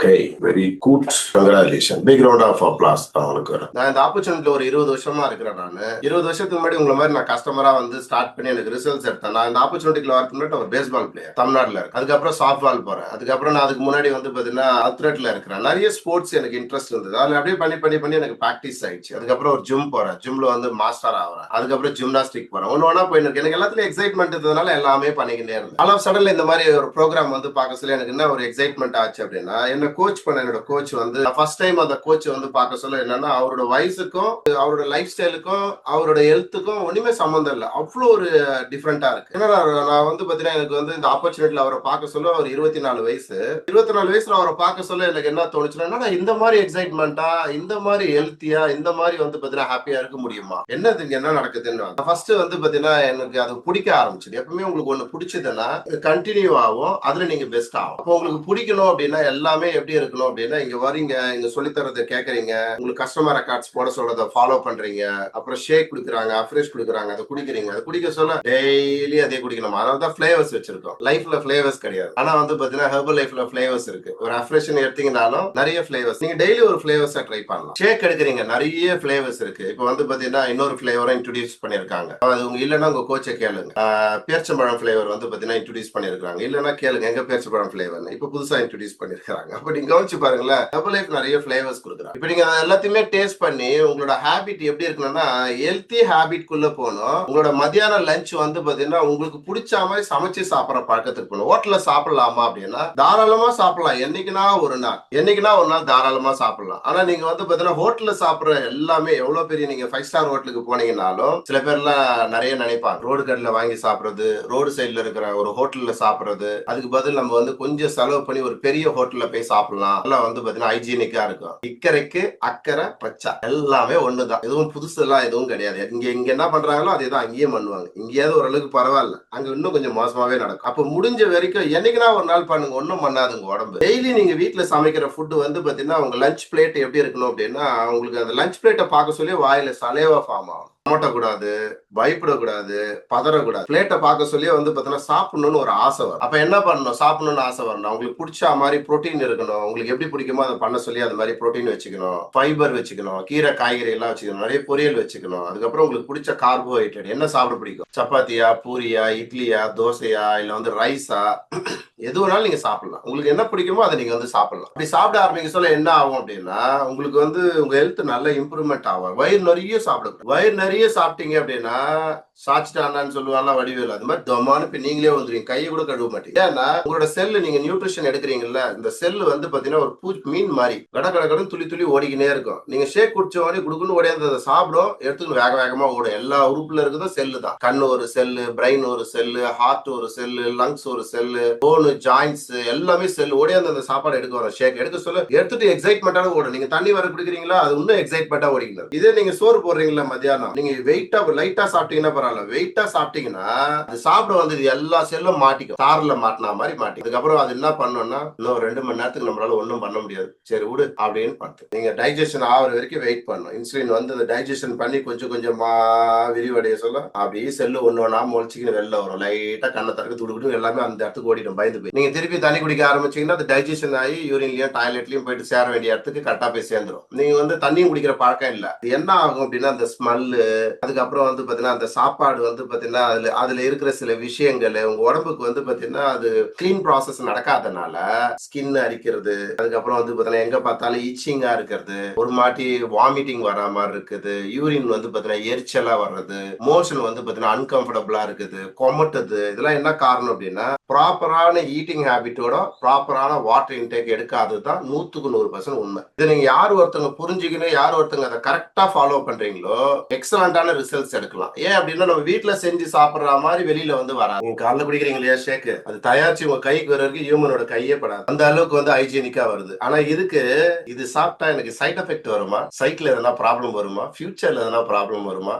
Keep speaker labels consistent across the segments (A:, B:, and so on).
A: Okay, very good, congratulation. Big round of applause அவனுக்கு. நான் இந்த ஆப்பர்ச்சுனிட்டில ஒரு 20 வருஷமா இருக்கிறேன். நான் 20 வருஷத்துக்கு முன்னாடி உங்களை மாதிரி நான் கஸ்டமரா வந்து ஸ்டார்ட் பண்ணி எனக்கு ரிசல்ட்ஸ் எடுத்தேன். நான் இந்த ஆப்பர்ச்சுனிட்டில வரதுக்கு முன்னாடி ஒரு பேஸ்பால் பிளேயர் தமிழ்நாட்டில் இருக்கு. அதுக்கப்புறம் சாஃப்ட் பால் போறேன். அதுக்கப்புறம் நான் அதுக்கு முன்னாடி வந்து பாத்தீங்கன்னா அத்லெட்ல இருக்கிறேன். நிறைய ஸ்போர்ட்ஸ் எனக்கு இன்ட்ரெஸ்ட் இருந்தது. அதுல அப்படியே பண்ணி எனக்கு ப்ராக்டிஸ் ஆயிடுச்சு. அதுக்கப்புறம் ஒரு ஜிம் போறேன். ஜிம்ல வந்து மாஸ்டர் ஆகிறேன். அதுக்கப்புறம் ஜிம்னாஸ்டிக் போறேன். ஒன்னா போயிருக்கு. எனக்கு எல்லாத்துலயும் எக்ஸைட்மெண்ட் இருந்ததுனால எல்லாமே பண்ணிக்கிட்டே இருந்தேன். ஆல் ஆஃப் சடன்ல இந்த மாதிரி ஒரு ப்ரோக்ராம் வந்து பார்க்க சொல்லி எனக்கு என்ன ஒரு எக்ஸைட்மெண்ட் ஆச்சு அப்படின்னா, என்ன கோச் பண்ண என்னோட கோச் வந்து ஃபர்ஸ்ட் டைம் அந்த கோச் வந்து பார்க்க சொல்ல என்னன்னா, அவரோட வயசுக்கும் அவரோட லைஃப் ஸ்டைலுக்கும் அவரோட ஹெல்த்துக்கும் ஒண்ணுமே சம்பந்தம் இல்லை. அவ்வளோ ஒரு டிஃப்ரெண்டா இருக்கு. ஏன்னா நான் வந்து பாத்தீங்கன்னா எனக்கு வந்து இந்த ஆப்பர்ச்சுனிட்டில அவரை பார்க்க சொல்ல அவர் 24 வயசு. 24 வயசுல அவரை பார்க்க சொல்ல எனக்கு என்ன தோணுச்சுன்னா, இந்த மாதிரி எக்ஸைட்மெண்டா, இந்த மாதிரி ஹெல்த்தியா, இந்த மாதிரி வந்து பாத்தீங்கன்னா ஹாப்பியா இருக்க முடியுமா? என்னது இங்க என்ன நடக்குதுன்னு ஃபர்ஸ்ட் வந்து பாத்தீங்கன்னா எனக்கு அது பிடிக்க ஆரம்பிச்சது. எப்பவுமே உங்களுக்கு ஒண்ணு பிடிச்சதுன்னா கண்டினியூ ஆகும், அதுல நீங்க பெஸ்ட் ஆகும். அப்போ உங்களுக்கு பிடிக்கணும் அப்படின்னா எல்லாமே எப்படி இருக்கணும் அப்படின்னா, இங்க வரீங்க, இங்க சொல்லித்தரதை கேட்கறீங்க, உங்களுக்கு கஸ்டமர் ரெக்கார்ட்ஸ் போட சொல்றதை ஃபாலோ பண்றீங்க, அப்புறம் ஷேக் குடுக்குறாங்க, அஃப்ரெஷ் குடுக்குறாங்க, அதை குடிக்கிறீங்க. அதை குடிக்க சொல்ல டெய்லி அதே குடிக்கணும். அதனால தான் ஃபிளேவர்ஸ் வச்சிருக்கோம். லைஃப்ல ஃபிளேவர்ஸ் கிடையாது, ஆனா வந்து பாத்தீங்கன்னா ஹெர்பல் லைஃப்ல ஃபிளேவர்ஸ் இருக்கு. ஒரு அஃப்ரெஷன் எடுத்தீங்கன்னாலும் நிறைய ஃபிளேவர்ஸ், நீங்க டெய்லி ஒரு ஃபிளேவர்ஸை ட்ரை பண்ணலாம். ஷேக் எடுக்கிறீங்க, நிறைய ஃபிளேவர்ஸ் இருக்கு. இப்போ வந்து பாத்தீங்கன்னா இன்னொரு ஃபிளேவரை இன்ட்ரோடியூஸ் பண்ணிருக்காங்க. அது உங்க இல்லைன்னா உங்க கோச்சை கேளுங்க. பேர்ச்சம்பழம் ஃபிளேவர் வந்து பாத்தீங்கன்னா இன்ட்ரோடியூஸ் பண்ணிருக்காங்க. இல்லைன்னா கேளுங்க எங்க பேர்ச்சம்பழம் ஃபிளேவர் இப்ப புதுசா இன்ட்ரோடியூஸ் பண்ணிருக்காங்க. அப்ப நீங்க கவனிச்சு பாருங்களேன், ஹெர்பல் லைஃப் நிறைய ஃபிளேவர்ஸ் கொடுக்குறாங்க. இப்ப நீங்க எல்லாத்தையுமே டேஸ்ட் பண்ணி உங்களோட ஹேபிட் எப்படி இருக்கணும்னா ஹெல்த்தி ஹேபிட் குள்ள போகணும். உங்களோட மத்தியான லஞ்ச் வந்து பாத்தீங்கன்னா உங்களுக்கு பிடிச்ச மாதிரி சமைச்சு சாப்பிடற பழக்கத்துக்கு போகணும். ஹோட்டல்ல சாப்பிடலாமா அப்படின்னா தாராளமா சாப்பிடலாம். என்னைக்குன்னா ஒரு நாள் தாராளமா சாப்பிடலாம். ஆனா நீங்க வந்து பாத்தீங்கன்னா ஹோட்டல்ல சாப்பிடுற எல்லாமே எவ்வளவு பெரிய நீங்க 5 ஸ்டார் ஹோட்டலுக்கு போனீங்கன்னாலும் சில பேர்லாம் நிறைய நினைப்பாங்க ரோடு கடையில வாங்கி சாப்பிடுறது, ரோடு சைட்ல இருக்கிற ஒரு ஹோட்டல்ல சாப்பிடுறது, அதுக்கு பதில் நம்ம வந்து கொஞ்சம் செலவு பண்ணி ஒரு பெரிய ஹோட்டல்ல போய் சாப்பிடலாம். எல்லாம் வந்து பாத்தீங்கன்னா ஹைஜீனிக்கா இருக்கும். இக்கரைக்கு அக்கறை பச்சை எல்லாமே ஒண்ணுதான். எதுவும் புதுசு எல்லாம் எதுவும் கிடையாது. இங்க என்ன பண்றாங்களோ அதே தான் அங்கேயும் பண்ணுவாங்க. இங்கேயாவது ஓரளவுக்கு பரவாயில்ல, அங்க இன்னும் கொஞ்சம் மோசமாவே நடக்கும். அப்ப முடிஞ்ச வரைக்கும் என்னைக்குனா ஒரு நாள் பண்ணுங்க, ஒன்னும் பண்ணாதுங்க உடம்பு. டெய்லி நீங்க வீட்டுல சமைக்கிற ஃபுட் வந்து பாத்தீங்கன்னா உங்க லஞ்ச் பிளேட் எப்படி இருக்கணும் அப்படின்னா, உங்களுக்கு அந்த லஞ்ச் பிளேட்டை பார்க்க சொல்லி வாயில சலேவா ஃபார்ம் ஆகும். கூடாது, பயப்படக்கூடாது, பதறக்கூடாது. பிளேட்டை பார்க்க சொல்லி வந்து பாத்தீங்கன்னா சாப்பிடணும்னு ஒரு ஆசை வரும். அப்ப என்ன பண்ணணும்? சாப்பிடணும்னு ஆசை வரணும். உங்களுக்கு பிடிச்ச மாதிரி புரோட்டீன் இருக்கணும். உங்களுக்கு எப்படி பிடிக்குமோ அதை பண்ண சொல்லி அது மாதிரி புரோட்டீன் வச்சுக்கணும், ஃபைபர் வச்சுக்கணும், கீரை காய்கறி எல்லாம் வச்சுக்கணும், நிறைய பொரியல் வச்சுக்கணும். அதுக்கப்புறம் உங்களுக்கு பிடிச்ச கார்போஹைட்ரேட் என்ன சாப்பிட பிடிக்கும்? சப்பாத்தியா, பூரியா, இட்லியா, தோசையா, இல்ல வந்து ரைஸா, எது வேணாலும் நீங்க சாப்பிடலாம். உங்களுக்கு என்ன பிடிக்குமோ அதை நீங்க வந்து சாப்பிடலாம். அப்படி சாப்பிட ஆரம்பிக்க சொல்ல என்ன ஆகும் அப்படின்னா, உங்களுக்கு வந்து உங்க ஹெல்த் நல்ல இம்ப்ரூவ்மெண்ட் ஆகும். வயிறு நிறைய சாப்பிடுங்க. வயிறு நிறைய சாப்பிட்டீங்க அப்படின்னா சாச்சிட்டான்னு சொல்லுவாங்க வடிவேல், அது மாதிரி தொமானு இப்ப நீங்களே வந்துருவீங்க, கையை கூட கழுவ மாட்டீங்க. ஏன்னா உங்களோட செல்லு, நீங்க நியூட்ரிஷன் எடுக்கிறீங்கல்ல, இந்த செல்லு வந்து பாத்தீங்கன்னா ஒரு மீன் மாதிரி கட துளி துளி ஓடிக்கினே இருக்கும். நீங்க ஷேக் குடிச்ச உடனே குடுக்குன்னு ஓடியாந்து அதை சாப்பிடும், எடுத்துன்னு வேக வேகமா ஓடும். எல்லா உறுப்புல இருக்கிறதும் செல்லு தான். கண்ணு ஒரு செல்லு, பிரெயின் ஒரு செல்லு, ஹார்ட் ஒரு செல்லு, லங்ஸ் ஒரு செல்லு, போனு, ஜாயின்ஸ் எல்லாமே செல் ஓடியாந்து அந்த சாப்பாடு எடுக்க வரும். ஷேக் எடுக்க சொல்ல எடுத்துட்டு எக்ஸைட்மெண்டான ஓடும். நீங்க தண்ணி வர குடிக்கிறீங்களா, அது இன்னும் எக்ஸைட்மெண்டா ஓடிக்கணும். இதே நீங்க சோறு போடுறீங்களா மத்தியானம், நீங்க வெயிட்டா லைட்டா சாப்பிட்டீங்கன்னா பரவாயில்ல, வெயிட்டா சாப்பிட்டீங்கன்னா அது சாப்பிட வந்து எல்லா செல்லும் மாட்டிக்கும், தாரில் மாட்டினா மாதிரி மாட்டி. அதுக்கப்புறம் அது என்ன பண்ணணும்னா, இன்னும் 2 மணி நேரத்துக்கு நம்மளால ஒன்றும் பண்ண முடியாது, சரி விடு அப்படின்னு பார்த்து நீங்க டைஜஷன் ஆகிற வரைக்கும் வெயிட் பண்ணணும். இன்சுலின் வந்து அதை டைஜஷன் பண்ணி கொஞ்சம் கொஞ்சமா விரிவடைய சொல்ல அப்படியே செல்லு ஒண்ணா மொழிச்சிக்கின்னு வெளில வரும். லைட்டா கண்ணை திறக்க துடுக்கிட்டு எல்லாமே அந்த இடத்துக்கு ஓடிடும் பயந்து போய். நீங்க திருப்பி தண்ணி குடிக்க ஆரம்பிச்சீங்கன்னா அது டைஜஷன் ஆகி யூரின்லயும் டாய்லெட்லயும் போயிட்டு சேர வேண்டிய இடத்துக்கு கரெக்டா போய் சேர்ந்துடும். நீங்க வந்து தண்ணியும் குடிக்கிற பழக்கம் இல்ல, என்ன ஆகும் அப்படின்னா அந்த ஸ்மெல்லு, அதுக்கப்புறம் வந்து பாத்தீங்கன்னா அந்த சாப்பாடு வந்து பாத்தீங்கன்னா அதுல இருக்கிற சில விஷயங்கள் உங்க உடம்புக்கு வந்து பாத்தீங்கன்னா அது கிளீன் ப்ராசஸ் நடக்காதனால ஸ்கின் அரிக்கிறது, அதுக்கப்புறம் வந்து பாத்தீங்கன்னா எங்க பார்த்தாலும் ஈச்சிங்கா இருக்கிறது, ஒரு மாட்டி வாமிட்டிங் வர மாதிரி இருக்குது, யூரின் வந்து பாத்தீங்கன்னா எரிச்சலா வர்றது, மோஷன் வந்து பாத்தீங்கன்னா அன்கம்ஃபர்டபுளா இருக்குது, கொமட்டுது. இதெல்லாம் என்ன காரணம் அப்படின்னா ப்ராப்பரான ஈட்டிங் ஹேபிட்டோட ப்ராப்பரான வாட்டர் இன்டேக் எடுக்காததுதான் 100% உண்மை. இதை நீங்க யார் ஒருத்தங்க புரிஞ்சுக்கணும், யார் ஒருத்தங்க அதை கரெக்டா ஃபாலோ பண்றீங்களோ எக்ஸலண்டான ரிசல்ட்ஸ் எடுக்கலாம். ஏன் அப்படின்னா நம்ம வீட்டுல செஞ்சு சாப்பிடுற மாதிரி வெளியில வந்து வராது. நீங்க காலைல குடிக்கிறீங்க இல்லையா ஷேக், அது தயாரிச்சு உங்க கைக்கு வர வரைக்கும் ஹியூமனோட கையே படாது, அந்த அளவுக்கு வந்து ஹைஜீனிக்கா வருது. ஆனா இது சாப்பிட்டா எனக்கு சைட் எஃபெக்ட் வருமா, சைட்ல எதனா ப்ராப்ளம் வருமா, ஃபியூச்சர்ல எதனா ப்ராப்ளம் வருமா,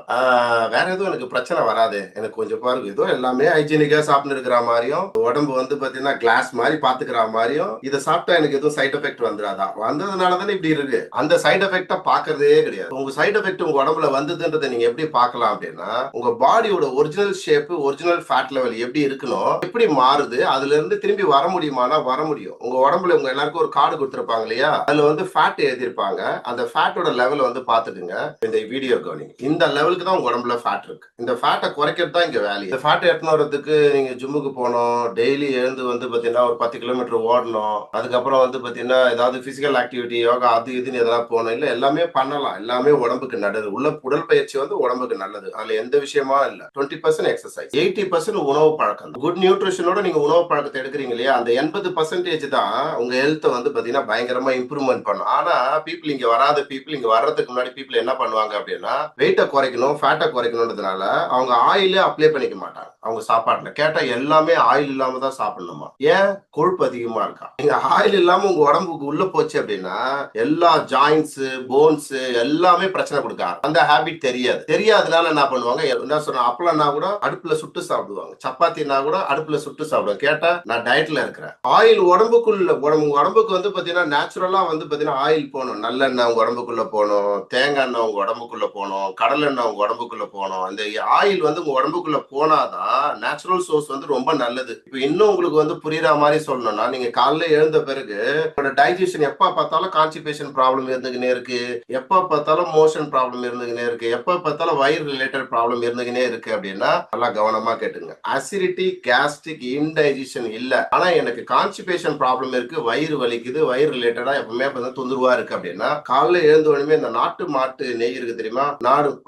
A: வேற எதுவும் எனக்கு பிரச்சனை வராது, எனக்கு கொஞ்சம் பாருங்க ஏதோ எல்லாமே ஹைஜீனிக்கா சாப்பிட்டு இருக்கிற மாதிரியும் உடம்பு வந்து பாத்தீங்கன்னா கிளாஸ் மாதிரி பாத்துக்கிற மாதிரியும் இதை சாப்பிட்டா எனக்கு எதுவும் சைட் எஃபெக்ட் வந்துடாதா, வந்ததுனால தானே இப்படி இருக்கு. அந்த சைட் எஃபெக்ட பாக்குறதே கிடையாது. உங்க சைட் எஃபெக்ட் உங்க உடம்புல வந்ததுன்றதை நீங்க எப்படி பார்க்கலாம் அப்படின்னா, உங்க பாடியோட original shape, original fat level எப்படி இருக்கணும், எப்படி மாறுது, அதுல இருந்து திரும்பி வர முடியுமானா வர முடியும். உங்க உடம்புல உங்க எல்லாருக்கும் ஒரு கார்டு கொடுத்திருப்பாங்க இல்லையா, அதுல வந்து ஃபேட் எழுதிருப்பாங்க. அந்த ஃபேட்டோட லெவல் வந்து பாத்துக்குங்க. இந்த வீடியோ கவனிங்க. இந்த லெவலுக்கு தான் உங்க உடம்புல ஃபேட் இருக்கு. இந்த ஃபேட்டை குறைக்கிறது தான் இங்க வேலை. இந்த ஃபேட்டை எடுத்துன்னு வரதுக்கு நீங்க ஜிம்முக்கு போகணும், டெய்லி எழுந்து வந்து பாத்தீங்கன்னா ஒரு 10 கிலோமீட்டர் ஓடணும், அதுக்கப்புறம் வந்து பாத்தீங்கன்னா ஏதாவது பிசிக்கல் ஆக்டிவிட்டி, யோகா அது இதுன்னு எதனா போகணும். இல்ல எல்லாமே பண்ணலாம், எல்லாமே உடம்புக்கு நல்லது. உடல் பயிற்சி வந்து உடம்புக்கு நல்லது, அதுல எந்த விஷயமா இல்ல. 20% எக்ஸசைஸ், 80% உணவு பழக்கம். குட் நியூட்ரிஷனோட நீங்க உணவு பழக்கத்தை எடுக்கிறீங்க இல்லையா, அந்த 80% தான் உங்க ஹெல்த் வந்து பாத்தீங்கன்னா பயங்கரமா இம்ப்ரூவ்மெண்ட் பண்ணும். ஆனா பீப்புள் இங்க வராத பீப்புள், இங்க வர்றதுக்கு முன்னாடி பீப்புள் என்ன பண்ணுவாங்க அப்படின்னா, வெயிட்டை குறைக்கணும், ஃபேட்டை குறைக்கணும்ன்றதுனால அவங்க ஆயிலே அப்ளை பண்ணிக்க மாட்டாங்க. அவங்க சாப்பாட்டுல கேட்டா எல்லாமே ஆயில் இல்லாம தான் சாப்பிடணுமா. ஏன்? கொழுப்பு அதிகமா இருக்கா. நீங்க ஆயில் இல்லாம உங்க உடம்புக்கு உள்ள போச்சு அப்படின்னா எல்லா ஜாயின்ஸ், போன்ஸ் எல்லாமே பிரச்சனை கொடுக்காது. அந்த ஹேபிட் தெரியாதனால என்ன பண்ணுவாங்க, என்ன சொன்ன அப்பளம்னா கூட அடுப்புல சுட்டு சாப்பிடுவாங்க, சப்பாத்தினா கூட அடுப்புல சுட்டு சாப்பிடுவாங்க. கேட்டா நான் டயட்ல இருக்கிறேன். ஆயில் உடம்புக்கு வந்து பாத்தீங்கன்னா நேச்சுரலா வந்து பாத்தீங்கன்னா ஆயில் போகணும். நல்லெண்ணெய் உங்க உடம்புக்குள்ள போகணும், தேங்காய் எண்ணெய் உங்க உடம்புக்குள்ள போகணும், கடல் எண்ணெய் உங்க உடம்புக்குள்ள போகணும். இந்த ஆயில் வந்து உங்க உடம்புக்குள்ள போனாதான் நேச்சுரல் சோர்ஸ் வந்து ரொம்ப நல்லது. இப்போ இன்னும் உங்களுக்கு வந்து புரியுற மாதிரி சொல்லணும்னா, நீங்க காலைல எழுந்த பிறகு உங்களோட டைஜஷன் எப்ப பார்த்தாலும் கான்ஸ்டிபேஷன் ப்ராப்ளம் இருந்துகினே இருக்கு, எப்ப பார்த்தாலும் மோஷன் ப்ராப்ளம் இருந்துகினே இருக்கு, எப்ப பார்த்தாலும் வயிறு ரிலேட்டட் ப்ராப்ளம் இருந்துகினே இருக்கு அப்படின்னா நல்லா கவனமா கேட்டுங்க. அசிடிட்டி, கேஸ்ட்ரிக், இன்டைஜஷன் இல்ல, ஆனா எனக்கு கான்ஸ்டிபேஷன் ப்ராப்ளம் இருக்கு, வயிறு வலிக்குது, வயிறு ரிலேட்டடா எப்பவுமே தொந்தரவா இருக்கு அப்படின்னா, காலைல எழுந்த உடனே இந்த நாட்டு மாட்டு நெய் இருக்கு தெரியுமா,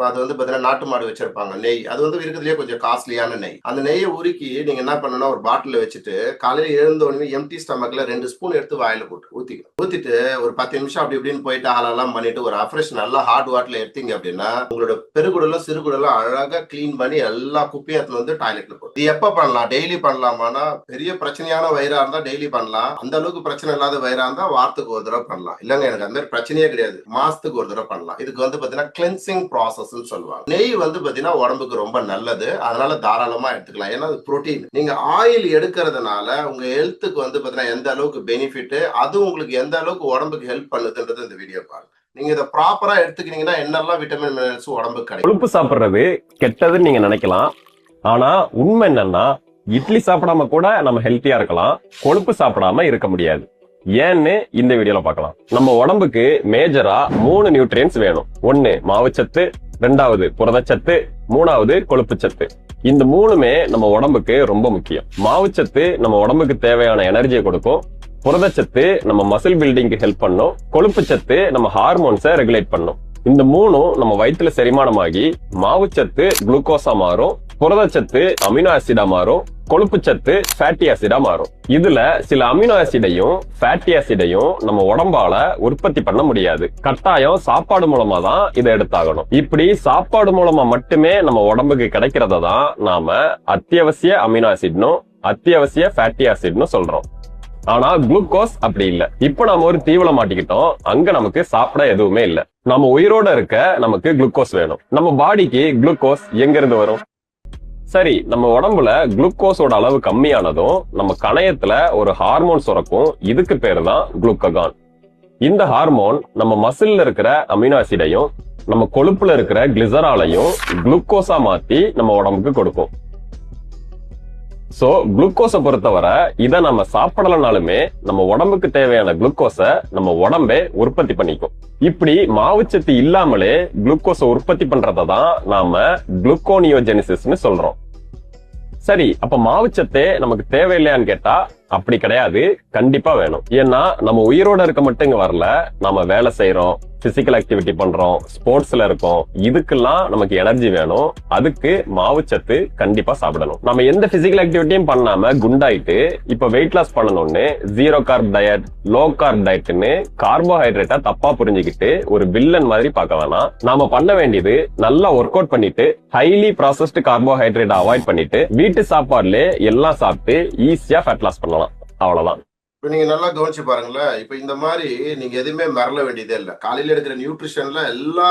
A: அது வந்து பாத்தீங்கன்னா நாட்டு மாடு வச்சிருப்பாங்க நெய், அது வந்து இருக்கிறதுலயே கொஞ்சம் காஸ்ட்லியான நெய். அந்த நெய்யை உருக்கி நீங்க என்ன பண்ணணும், ஒரு பாட்டில் வச்சுட்டு காலையில எழுந்த உடனே எம்டி ஸ்டமக்ல 2 ஸ்பூன் எடுத்து வாயில போட்டு ஊத்திட்டு ஒரு 10 நிமிஷம் அப்படி இப்படின்னு போயிட்டு ஆளெல்லாம் பண்ணிட்டு ஒரு அஃப்ரெஷ் நல்லா ஹாட் வாட்டர்ல எடுத்தீங்க அப்படின்னா உங்களோட பெருகுடலும் சிறுகுடலும் அழகா கிளீன் பண்ணி எல்லா குப்பையும் வந்து டாய்லெட்ல போடும். இது எப்ப பண்ணலாம்? டெய்லி பண்ணலாமானா, பெரிய பிரச்சனையான வயிறா இருந்தா டெய்லி பண்ணலாம். அந்த அளவுக்கு பிரச்சனை இல்லாத வயிறா இருந்தா வாரத்துக்கு ஒரு தடவை பண்ணலாம். இல்லங்க எனக்கு அந்த மாதிரி பிரச்சனையே கிடையாது, மாசத்துக்கு ஒரு தடவை பண்ணலாம். இதுக்கு வந்து பாத்தீங்கன்னா கிளென்சிங் ப்ராசஸ் சொல்லுவாங்க. நெய் வந்து பாத்தீங்கன்னா உடம்புக்கு ரொம்ப நல்லது, அதனால தாராளமா எடுத்துக்கலாம். ஏன்னா அது புரோட்டீன். நீங்க ஆயில் எடுக்கிறதுனால உங்க ஹெல்த்துக்கு வந்து பாத்தீங்கன்னா எந்த அளவுக்கு பெனிஃபிட், அது உங்களுக்கு எந்த அளவுக்கு உடம்புக்கு ஹெல்ப் பண்ணுதுன்றது இந்த வீடியோ பாருங்க. நீங்க இதை ப்ராப்பரா எடுத்துக்கிட்டீங்கன்னா என்னெல்லாம் விட்டமின் மினரல்ஸ் உடம்புக்கு கிடைக்கும்.
B: கொழுப்பு சாப்பிடுறது கெட்டதுன்னு நீங்க நினைக்கலாம், ஆனா உண்மை என்னன்னா இட்லி சாப்பிடாம கூட நம்ம ஹெல்த்தியா இருக்கலாம், கொழுப்பு சாப்பிடாம இருக்க முடியாது. ஏன்னு இந்த வீடியோல பார்க்கலாம். நம்ம உடம்புக்கு மேஜரா 3 நியூட்ரியன்ஸ் வேணும். 1 மாவுச்சத்து, 2வது புரதச்சத்து, 3வது கொழுப்புச்சத்து. இந்த 3மே நம்ம உடம்புக்கு ரொம்ப முக்கியம். மாவுச்சத்து நம்ம உடம்புக்கு தேவையான எனர்ஜியை கொடுக்கும், புரதச்சத்து நம்ம மசில் பில்டிங்க்கு ஹெல்ப் பண்ணும், கொழுப்புச்சத்து நம்ம ஹார்மோன்ஸை ரெகுலேட் பண்ணும். இந்த 3ம் நம்ம வயிற்றுல செரிமானமாகி மாவுச்சத்து குளுக்கோஸா மாறும், புரதச்சத்து அமினோ ஆசிடா மாறும், கொழுப்புச்சத்து ஃபேட்டி ஆசிடா மாறும். இதுல சில அமினோ ஆசிடையும் ஃபேட்டி ஆசிடையும் நம்ம உடம்பால உற்பத்தி பண்ண முடியாது. கட்டாயம் சாப்பாடு மூலமா தான் இதை எடுத்தாகணும். இப்படி சாப்பாடு மூலமா மட்டுமே நம்ம உடம்புக்கு கிடைக்கிறத தான் நாம அத்தியாவசிய அமினோ ஆசிட்னும் அத்தியாவசிய ஃபேட்டி ஆசிட்னு சொல்றோம். ஆனா குளுக்கோஸ் அப்படி இல்ல. இப்ப நாம ஒரு தீவுல மாட்டிக்கிட்டோம், அங்க நமக்கு சாப்பிட எதுவுமே இல்ல. நம்ம உயிரோட இருக்க நமக்கு குளுக்கோஸ் வேணும். நம்ம பாடிக்கு குளுக்கோஸ் எங்க இருந்து வரும்? சரி, நம்ம உடம்புல குளுக்கோஸோட அளவு கம்மியானதும் நம்ம கணையத்துல ஒரு ஹார்மோன் சுரக்கும், இதுக்கு பேரு தான் குளுக்ககான். இந்த ஹார்மோன் நம்ம மசில்ல இருக்கிற அமினோ ஆசிடையும் நம்ம கொழுப்புல இருக்கிற கிளிசராலையும் குளுக்கோஸா மாத்தி நம்ம உடம்புக்கு கொடுக்கும். சோ குளுக்கோஸை பொறுத்தவரை இதை நம்ம சாப்பிடலனாலுமே நம்ம உடம்புக்கு தேவையான குளுக்கோஸை நம்ம உடம்பே உற்பத்தி பண்ணிக்கும். இப்படி மாவுச்சத்து இல்லாமலே குளுக்கோஸை உற்பத்தி பண்றதான் நாம குளுக்கோனியோஜெனிசிஸ்னு சொல்றோம். சரி, அப்ப மாவுச்சத்தே நமக்கு தேவையில்லையான்னு கேட்டா அப்படி கிடையாது, கண்டிப்பா வேணும். ஏன்னா நம்ம உயிரோட இருக்க மட்டும் இங்க வரல, நாம வேலை செய்யறோம், பிசிக்கல் ஆக்டிவிட்டி பண்றோம், ஸ்போர்ட்ஸ்ல இருக்கோம், இதுக்கெல்லாம் நமக்கு எனர்ஜி வேணும். அதுக்கு மாவுச்சத்து கண்டிப்பா சாப்பிடணும். நம்ம எந்த பிசிக்கல் ஆக்டிவிட்டியும் பண்ணாம குண்டாயிட்டு இப்ப வெயிட் லாஸ் பண்ணணும்னு 0 கார்ப் டயட், லோ கார்ப் டயட்னு கார்போஹைட்ரேட்டா தப்பா புரிஞ்சுக்கிட்டு ஒரு வில்லன் மாதிரி பார்க்க வேணாம். நாம பண்ண வேண்டியது நல்லா ஒர்க் அவுட் பண்ணிட்டு ஹைலி ப்ராசஸ்டு கார்போஹைட்ரேட் அவாய்ட் பண்ணிட்டு வீட்டு சாப்பாடுல எல்லாம் சாப்பிட்டு ஈஸியா ஃபேட் லாஸ் பண்ணலாம். அவ்வளவுதான்.
A: இப்ப நீங்க நல்லா கவனிச்சு பாருங்களேன். இப்ப இந்த மாதிரி நீங்க எதுவுமே மறல வேண்டியதே இல்லை. காலையில எடுக்கிற நியூட்ரிஷன்ல எல்லா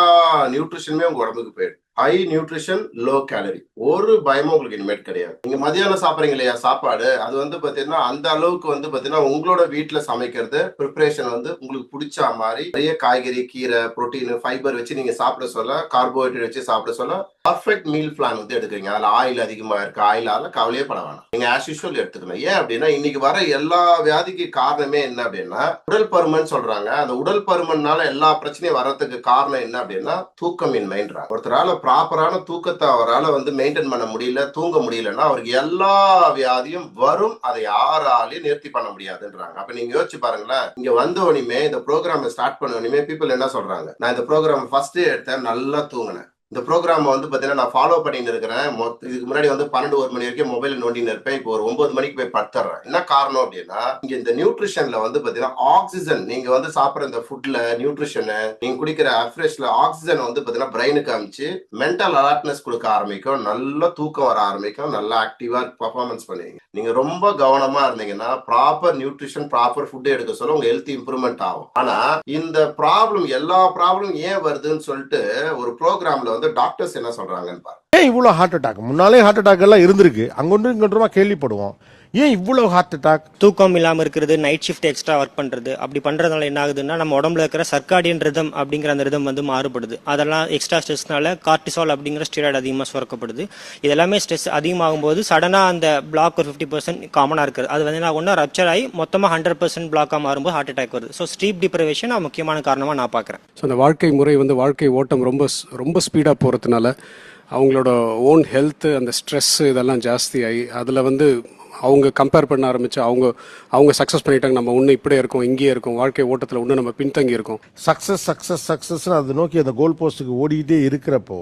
A: நியூட்ரிஷனுமே உங்க உடம்புக்கு போயிடும். High nutrition low calorie. ஒரு பயமும் உங்களுக்கு இனிமேட் கிடையாது. நீங்க மதியானம் சாப்பிடுறீங்க இல்லையா சாப்பாடு, அது வந்து பாத்தீங்கன்னா அந்த அளவுக்கு வந்து பாத்தீங்கன்னா உங்களோட வீட்டுல சமைக்கிறது ப்ரிப்பரேஷன் வந்து உங்களுக்கு பிடிச்ச மாதிரி நிறைய காய்கறி, கீரை, புரோட்டீன், ஃபைபர் வச்சு நீங்க சாப்பிட சொல்ல, கார்போஹைட்ரேட் வச்சு சாப்பிட சொல்ல பர்ஃபெக்ட் மீல் பிளான் வந்து எடுக்கிறீங்க. அதுல ஆயில் அதிகமா இருக்கு, ஆயிலால கவலையே பட வேணாம். நீங்க ஆஸ் யூஷுவல் எடுத்துக்கணும். ஏன் அப்படின்னா இன்னைக்கு வர எல்லா வியாதிக்கு காரணமே என்ன அப்படின்னா உடல் பருமன் சொல்றாங்க. அந்த உடல் பருமன்னால எல்லா பிரச்சனையும் வர்றதுக்கு காரணம் என்ன அப்படின்னா தூக்கமின்மைன்றாங்க. ஒருத்தரால ப்ராப்பரான தூக்கத்தை அவரால் வந்து மெயின்டைன் பண்ண முடியல, தூங்க முடியலன்னா அவருக்கு எல்லா வியாதியும் வரும். அதை யாராலையும் நிறுத்தி பண்ண முடியாதுன்றாங்க. அப்ப நீங்க யோசிச்சு பாருங்களேன், இங்க வந்த உடனே இந்த ப்ரோக்ராம் ஸ்டார்ட் பண்ண உடனே பீப்புள் என்ன சொல்றாங்க, நான் இந்த ப்ரோக்ராம் ஃபர்ஸ்ட் எடுத்தேன், நல்லா தூங்கினேன். இந்த ப்ரோக்ராம் வந்து பாத்தீங்கன்னா நான் ஃபாலோ பண்ணிட்டு இருக்கிறேன். இதுக்கு முன்னாடி வந்து 12-1 மணி வரைக்கும் மொபைல் நோண்டின்னு இருப்பேன். இப்போ ஒரு 9 மணிக்கு போய் படுத்துறேன். என்ன காரணம் அப்படின்னா இங்க இந்த நியூட்ரிஷன்ல வந்து பாத்தீங்கன்னா ஆக்சிஜன், நீங்க வந்து சாப்பிடுற இந்த ஃபுட்ல நியூட்ரிஷன், நீங்க குடிக்கிற அஃப்ரெஷ்ல ஆக்சிஜன் வந்து பாத்தீங்கன்னா பிரெயினுக்கு அமைச்சு மென்டல் அலர்ட்னஸ் கொடுக்க ஆரம்பிக்கும். நல்ல தூக்கம் வர ஆரம்பிக்கும். நல்லா ஆக்டிவா பர்ஃபார்மன்ஸ் பண்ணுவீங்க. நீங்க ரொம்ப கவனமா இருந்தீங்கன்னா ப்ராப்பர் நியூட்ரிஷன், ப்ராப்பர் ஃபுட் எடுக்க சொல்ல உங்க ஹெல்த் இம்ப்ரூவ்மெண்ட் ஆகும். ஆனா இந்த ப்ராப்ளம், எல்லா ப்ராப்ளம் ஏன் வருதுன்னு சொல்லிட்டு ஒரு ப்ரோக்ராம்ல வந்து டாக்டர்ஸ் என்ன சொல்றாங்கன்னு பாருங்க.
C: ஏன் இவ்வளோ ஹார்ட் அட்டாக்? முன்னாலே ஹார்ட் அட்டாக் எல்லாம் இருந்திருக்கு, அங்கொன்று இங்கொன்றுமா கேள்விப்படுவோம். ஏன் இவ்வளவு ஹார்ட் அட்டாக்?
D: தூக்கம் இல்லாமல் இருக்கிறது, நைட் ஷிஃப்ட் எக்ஸ்ட்ரா ஒர்க் பண்ணுறது, அப்படி பண்ணுறதுனால என்ன ஆகுதுன்னா நம்ம உடம்புல இருக்கிற சர்க்காடியன் ரிதம் அப்படிங்கிற அந்த ரிதம் வந்து மாறுபடுது. அதெல்லாம் எக்ஸ்ட்ரா ஸ்ட்ரெஸ்னால கார்டிசால் அப்படிங்கிற ஸ்டீராய்டு அதிகமாக சுரக்கப்படுது. இது எல்லாமே ஸ்ட்ரெஸ் அதிகமாகும் போது சடனாக அந்த பிளாக் ஒரு 50% காமனாக இருக்குது. அது வந்து நான் ஒன்றா ரப்சர் ஆகி மொத்தமாக 100% பிளாக்காக மாறும்போது ஹார்ட் அட்டாக் வருது. ஸோ ஸ்லீப் டிப்ரைவேஷன் முக்கியமான காரணமாக நான் பார்க்குறேன்.
E: ஸோ அந்த வாழ்க்கை முறை வந்து வாழ்க்கை ஓட்டம் ரொம்ப ஸ்பீடாக போகிறதுனால அவங்களோட ஓன் ஹெல்த்து, அந்த ஸ்ட்ரெஸ்ஸு இதெல்லாம் ஜாஸ்தி ஆகி அதில் வந்து அவங்க கம்பேர் பண்ண ஆரம்பிச்சு அவங்க சக்ஸஸ் பண்ணிட்டாங்க, நம்ம இன்னும் இப்படியே இருக்கோம், இங்கேயே இருக்கோம், வாழ்க்கை ஓட்டத்தில் இன்னும் நம்ம பின்தங்கி இருக்கோம்.
C: சக்சஸ் அதை நோக்கி அந்த கோல் போஸ்ட்டுக்கு ஓடிக்கிட்டே இருக்கிறப்போ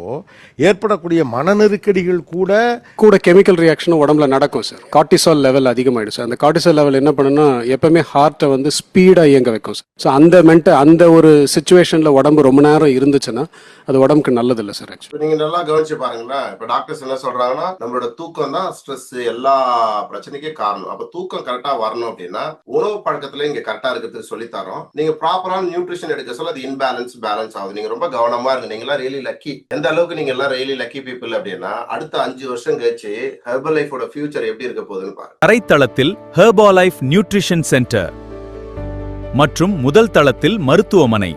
C: ஏற்படக்கூடிய மன நெருக்கடிகள் கூட
E: கெமிக்கல் ரியாக்ஷனும் உடம்புல நடக்கும் சார். கார்டிசால் லெவல் அதிகமாகிடும் சார். அந்த கார்டிசால் லெவல் என்ன பண்ணுன்னா எப்பவுமே ஹார்ட்டை வந்து ஸ்பீடாக இயங்க வைக்கும் சார். ஸோ அந்த ஒரு சுச்சுவேஷனில் உடம்பு ரொம்ப நேரம் இருந்துச்சுன்னா அது உடம்புக்கு நல்லதில்லை சார். ஆக்சுவலி
A: நீங்க நல்லா கவனிச்சு பாருங்களேன். இப்ப டாக்டர்ஸ் என்ன சொல்றாங்கன்னா நம்மளோட தூக்கம் தான் ஸ்ட்ரெஸ் எல்லா பிரச்சனைக்கே காரணம். அப்ப தூக்கம் கரெக்டா வரணும் அப்படின்னா உணவு பழக்கத்துல இங்க கரெக்டா இருக்கிறதுக்கு சொல்லி தரோம். நீங்க ப்ராப்பரான நியூட்ரிஷன் எடுக்க சொல்ல அது பேலன்ஸ் ஆகுது. நீங்க ரொம்ப கவனமா இருங்க. நீங்க எல்லாம் ரியலி லக்கி. எந்த அளவுக்கு நீங்க எல்லாம் ரியலி லக்கி பீப்புள் அப்படின்னா அடுத்த 5 வருஷம் கழிச்சு ஹெர்பல் லைஃபோட ஃபியூச்சர் எப்படி இருக்க போகுதுன்னு பாருங்க.
F: தரைத்தளத்தில் ஹெர்பலைஃப் நியூட்ரிஷன் சென்டர் மற்றும் முதல் தளத்தில் மருத்துவமனை,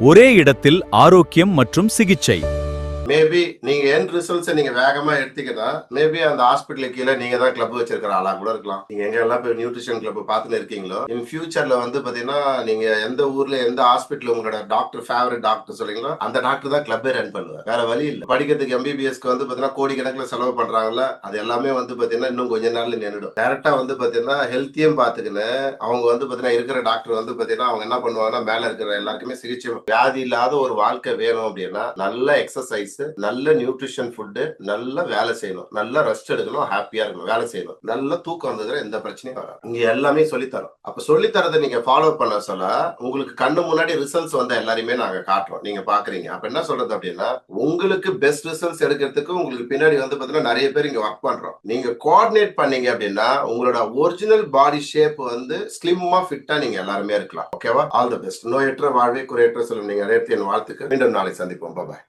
F: ஒரே இடத்தில் ஆரோக்கியம் மற்றும் சிகிச்சை.
A: மேபி நீங்க எண்ட் ரிசல்ட்ஸ் நீங்க வேகமா எடுத்தீங்கன்னா மேபி அந்த ஹாஸ்பிட்டலுக்கு கீழே நீங்க தான் கிளப் வச்சிருக்கிற ஆளா கூட இருக்கலாம். நீங்க எங்க எல்லாம் போய் நியூட்ரிஷன் கிளப் பார்த்துன்னு இருக்கீங்களோ இன் ஃபியூச்சர்ல வந்து பாத்தீங்கன்னா நீங்க எந்த ஊர்ல எந்த ஹாஸ்பிட்டல் உங்களோட டாக்டர் ஃபேவரட் டாக்டர் சொல்றீங்களோ அந்த டாக்டர் தான் கிளப்பே ரன் பண்ணுவார். வேற வழி இல்லை. படிக்கிறதுக்கு எம்பிபிஎஸ்க்கு வந்து பாத்தீங்கன்னா கோடி கணக்கில் செலவு பண்றாங்கல்ல, அது எல்லாமே வந்து பாத்தீங்கன்னா இன்னும் கொஞ்ச நாள்ல நின்றுடும். டேரக்டா வந்து பாத்தீங்கன்னா ஹெல்த்தியும் பாத்துக்கின்னு அவங்க வந்து பாத்தீங்கன்னா இருக்கிற டாக்டர் வந்து பாத்தீங்கன்னா அவங்க என்ன பண்ணுவாங்கன்னா மேல இருக்கிற எல்லாருக்குமே சிகிச்சை, வியாதி இல்லாத ஒரு வாழ்க்கை வேணும் அப்படின்னா நல்ல எக்ஸசைஸ், நல்ல நியூட்ரிஷன் ஃபுட்டு, நல்ல வேலை செய்யணும், நல்ல ரெஸ்ட் எடுக்கணும், ஹாப்பியா இருக்கணும், வேலை செய்யணும், நல்ல தூக்கம் வந்ததுல எந்த பிரச்சனையும் வராது. இங்க எல்லாமே சொல்லித்தரோம். அப்ப சொல்லித்தரதை நீங்க ஃபாலோ பண்ண சொல்ல உங்களுக்கு கண்ணு முன்னாடி ரிசல்ட்ஸ் வந்து எல்லாருமே நாங்க காட்டுறோம், நீங்க பாக்குறீங்க. அப்ப என்ன சொல்றது அப்படின்னா உங்களுக்கு பெஸ்ட் ரிசல்ட்ஸ் எடுக்கிறதுக்கு உங்களுக்கு பின்னாடி வந்து பாத்தீங்கன்னா நிறைய பேர் இங்க ஒர்க் பண்றோம். நீங்க கோஆர்டினேட் பண்ணீங்க அப்படின்னா உங்களோட ஒரிஜினல் பாடி ஷேப் வந்து ஸ்லிம்மா ஃபிட்டா நீங்க எல்லாருமே இருக்கலாம். ஓகேவா? All the best. நோயற்ற வாழ்வே குறையற்ற செல்வம். நீங்க வாழ்த்துக்கு மீண்டும் நாளை சந்திப்போம். பாய்.